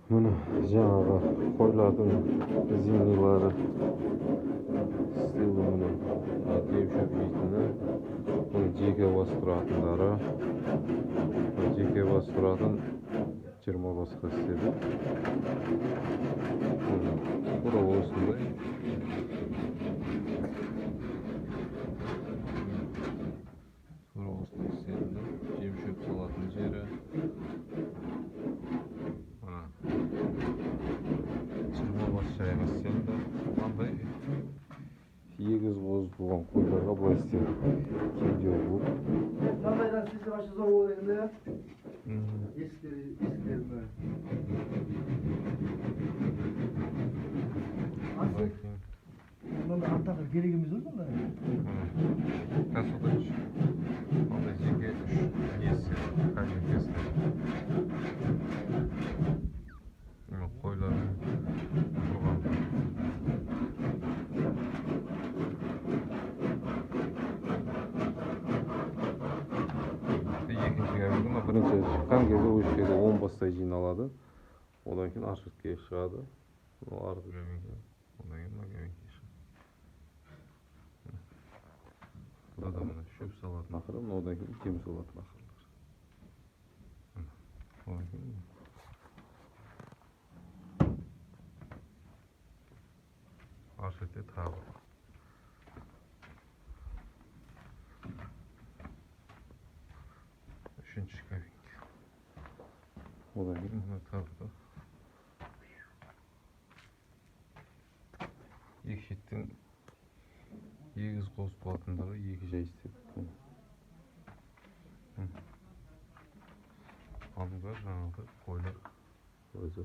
Mine жаңағы қойлардың зимнилары стилі міне кеп жейтіні, бұны жеке бастыратындары, жеке бастыратын 20 басқа істеді. Бұра осындай. Бұра осындай істеді. Жем шөп салатын жері. Жайға істелді. Қандай егіз қоз болған қойларға былай істелді. Кеңдеу болып. Мынандайдан сізді башы зор болады енді. Есіктерді. Мынандай аттағы керек емес ой бұнда. Қазір ондай жеке несі қажет қойлар бірінші шыққан кезде осы жерде 10 бастай жиналады. Одан кейін ашытке шығады. Одан кейін магазинге шығады. Бұда да мына шөп салатын ақыры, одан кейін кем салатын ақырлар. Одан кейін ашытте тағы. Үшінші шкафинг. Одан кейін мына тағы. Екі шеттен егіз қоз болатындары екі жай істедік. Алдыңғы жаңағы қойлар өзі.